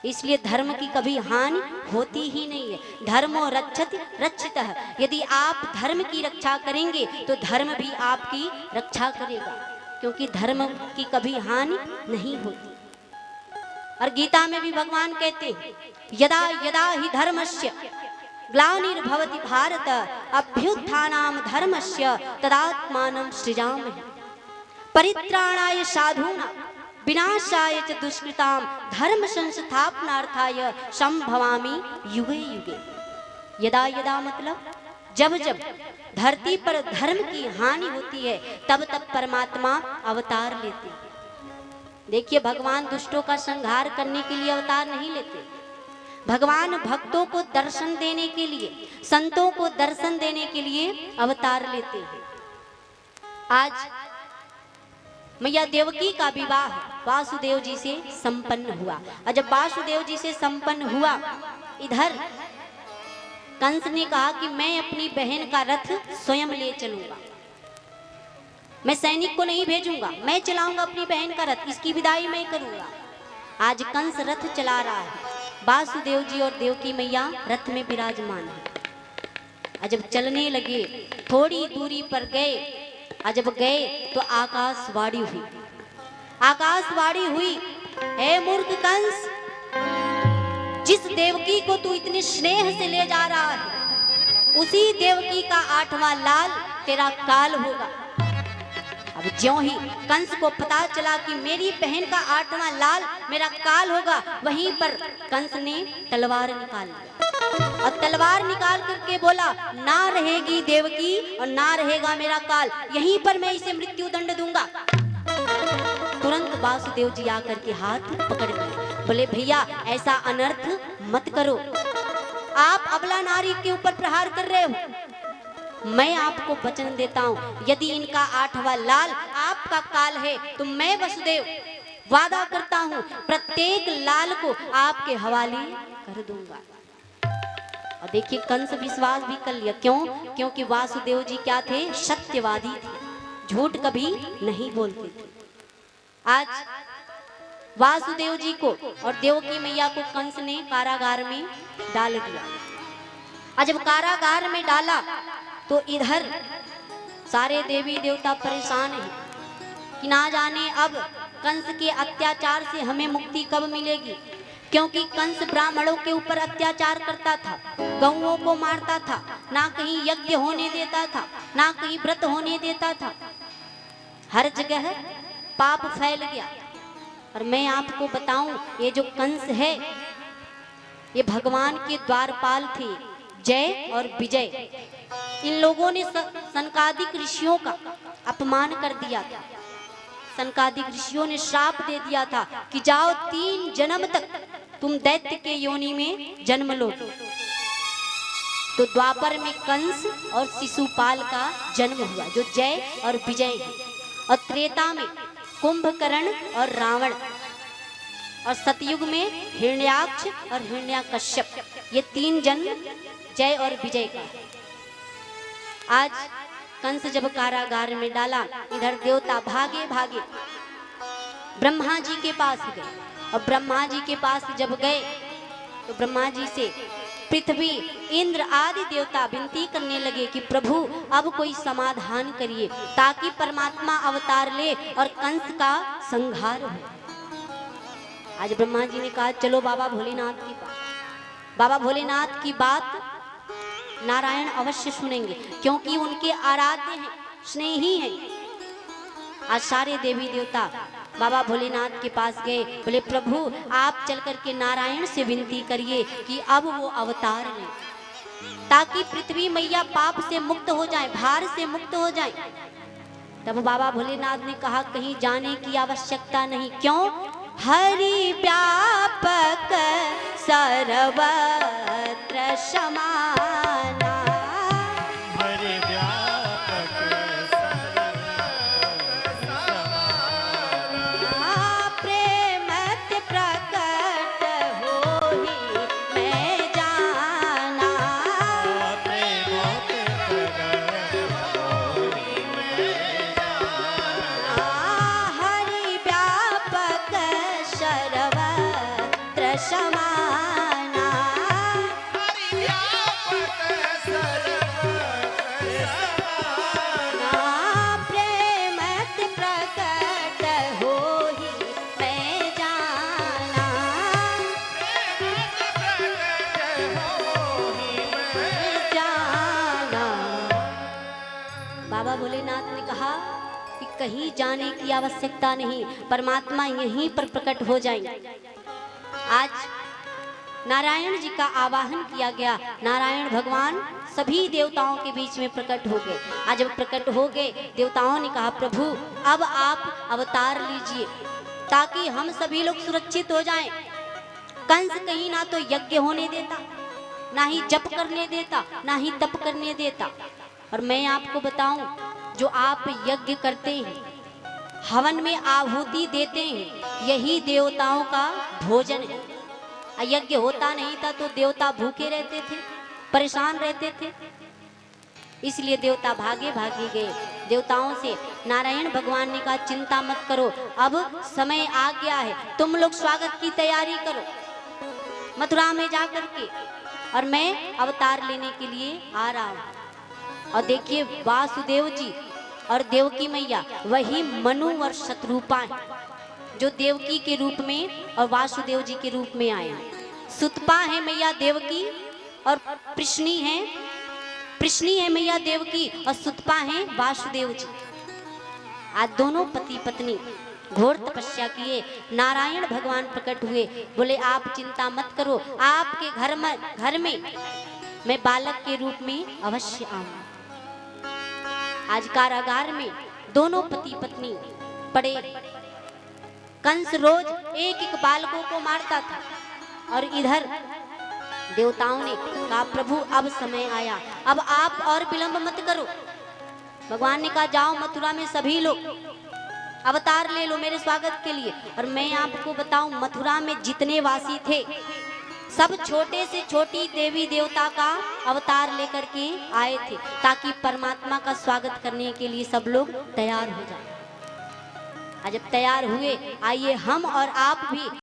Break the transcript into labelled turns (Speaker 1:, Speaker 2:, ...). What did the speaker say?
Speaker 1: इसलिए धर्म की कभी हानि होती ही नहीं है। धर्मो रक्षति रक्षितः, यदि आप धर्म की रक्षा करेंगे तो धर्म भी आपकी रक्षा करेगा, क्योंकि धर्म की कभी हानि नहीं होती। और गीता में भी भगवान कहते हैं, यदा यदा ही धर्मस्य ग्लानिर्भवति भारत अभ्युत्थानाम धर्मस्य तदात्मानं सृजामि परित्राणाय साधूनां विनाशाय च दुष्कृतां धर्म संस्थापनार्थाय संभवामि युगे युगे। यदा यदा मतलब जब जब धरती पर धर्म की हानि होती है तब तब परमात्मा अवतार लेते हैं। देखिए, भगवान दुष्टों का संहार करने के लिए अवतार नहीं लेते। भगवान भक्तों को दर्शन देने के लिए, संतों को दर्शन देने के लिए अवतार लेते हैं। आज मैया देवकी का विवाह वासुदेव जी से संपन्न हुआ, और जब वासुदेव जी से संपन्न हुआ, इधर कंस ने कहा कि मैं अपनी बहन का रथ स्वयं ले चलूंगा, मैं सैनिक को नहीं भेजूंगा, मैं चलाऊंगा अपनी बहन का रथ, इसकी विदाई मैं करूंगा। आज कंस रथ चला रहा है, वासुदेव जी और देवकी मैया रथ में विराजमान है। जब चलने लगे, थोड़ी दूरी पर गए, जब गए तो आकाशवाणी हुई। आकाशवाणी हुई, हे मूर्ख कंस, जिस देवकी को तू इतने स्नेह से ले जा रहा है, उसी देवकी का 8वां लाल तेरा काल होगा। अब ज्यों ही कंस को पता चला कि मेरी बहन का 8वां लाल मेरा काल होगा, वहीं पर कंस ने तलवार निकाल ली और तलवार निकाल करके बोला, ना रहेगी देवकी और ना रहेगा मेरा काल, यहीं पर मैं इसे मृत्यु दंड दूंगा। तुरंत वासुदेव जी आकर के हाथ पकड़ लिए, बोले भैया ऐसा अनर्थ मत करो, आप अबला नारी के ऊपर प्रहार कर रहे हो। मैं आपको वचन देता हूं, यदि इनका 8वां लाल आपका काल है तो मैं वसुदेव वादा करता हूं प्रत्येक लाल को आपके हवाले कर दूंगा। और देखिए, कंस विश्वास भी कर लिया। क्यों? क्योंकि वासुदेव जी क्या थे? सत्यवादी थे, झूठ कभी नहीं बोलते थे। आज वासुदेव जी को और देवकी मैया को कंस ने कारागार में डाल दिया। और जब कारागार में डाला तो इधर सारे देवी देवता परेशान हैं कि ना जाने अब कंस के अत्याचार से हमें मुक्ति कब मिलेगी, क्योंकि कंस ब्राह्मणों के ऊपर अत्याचार करता था, गौओं को मारता था, ना कहीं यज्ञ होने देता था, ना कहीं व्रत होने देता था, हर जगह पाप फैल गया। और मैं आपको बताऊं, ये जो कंस है ये भगवान के द्वारपाल थे, जय और विजय। इन लोगों ने सनकादिक ऋषियों का अपमान कर दिया था। सनकादिक ऋषियों ने श्राप दे दिया था कि जाओ 3 जन्म तक तुम दैत्य के योनि में जन्म लो। तो द्वापर में कंस और शिशुपाल का जन्म हुआ, जो जय और विजय है। और त्रेता में कुंभकर्ण और रावण, और सतयुग में हिरण्याक्ष और हिरण्याकश्यप, ये 3 जन्म जय और विजय का। आज कंस जब कारागार में डाला, इधर देवता भागे भागे ब्रह्मा जी के पास गए। और ब्रह्मा जी के पास जब गए तो ब्रह्मा जी से पृथ्वी, इंद्र आदि देवता विनती करने लगे कि प्रभु अब कोई समाधान करिए, ताकि परमात्मा अवतार ले और कंस का संहार हो। आज ब्रह्मा जी ने कहा, चलो बाबा भोलेनाथ की बात, बाबा भोलेनाथ की बात नारायण अवश्य सुनेंगे, क्योंकि उनके आराध्य हैं, स्नेही हैं। आज सारे देवी देवता बाबा भोलेनाथ के पास गए, बोले प्रभु आप चल करके नारायण से विनती करिए कि अब वो अवतार लें, ताकि पृथ्वी मैया पाप से मुक्त हो जाए, भार से मुक्त हो जाए। तब बाबा भोलेनाथ ने कहा, कहीं जाने की आवश्यकता नहीं। क्यों? हरि व्यापक सर्वत्र समाना,
Speaker 2: हरि व्यापक सर्वत्र समाना,
Speaker 1: प्रेमत प्रकट होहि मैं जाना,
Speaker 2: प्रेमत प्रकट होहि मैं जाना,
Speaker 1: हरि व्यापक सर्वत्र समाना।
Speaker 2: हरि व्यापक सर्वत्र समाना।
Speaker 1: प्रेमत प्रकट होहि मैं जाना। जाना। बाबा भोलेनाथ ने कहा कि कहीं जाने की आवश्यकता नहीं, परमात्मा यहीं पर प्रकट हो जाएंगे। आज नारायण जी का आवाहन किया गया, नारायण भगवान सभी देवताओं के बीच में प्रकट हो गए। आज जब प्रकट हो गए, देवताओं ने कहा प्रभु अब आप अवतार लीजिए ताकि हम सभी लोग सुरक्षित हो जाएं। कंस कहीं ना तो यज्ञ होने देता, ना ही जप करने देता, ना ही तप करने देता। और मैं आपको बताऊं, जो आप यज्ञ करते हैं, हवन में आहुति देते हैं, यही देवताओं का भोजन है। यज्ञ होता नहीं था तो देवता भूखे रहते थे, परेशान रहते थे, इसलिए देवता भागे भागे गए। देवताओं से नारायण भगवान ने कहा चिंता मत करो, अब समय आ गया है, तुम लोग स्वागत की तैयारी करो मथुरा में जाकर के, और मैं अवतार लेने के लिए आ रहा हूँ। और देखिए वासुदेव जी और देवकी मैया वही मनु और शत्रुपा हैं, जो देवकी के रूप में और वासुदेव जी के रूप में आए हैं। सुतपा है मैया देवकी और कृष्णी है मैया देवकी और सुतपा है वासुदेव जी। आज दोनों पति पत्नी घोर तपस्या किए, नारायण भगवान प्रकट हुए, बोले आप चिंता मत करो, आपके घर में मैं बालक के रूप में अवश्य आऊंगा। आज कारागार में दोनों पति पत्नी पड़े। कंस रोज एक एक बालकों को मारता था, और इधर देवताओं ने कहा प्रभु अब समय आया, अब आप और विलंब मत करो। भगवान ने कहा जाओ मथुरा में सभी लोग अवतार ले लो मेरे स्वागत के लिए। और मैं आपको बताऊं, मथुरा में जितने वासी थे सब छोटे से छोटी देवी देवता का अवतार लेकर के आए थे, ताकि परमात्मा का स्वागत करने के लिए सब लोग तैयार हो जाए। आज जब तैयार हुए, आइए हम और आप भी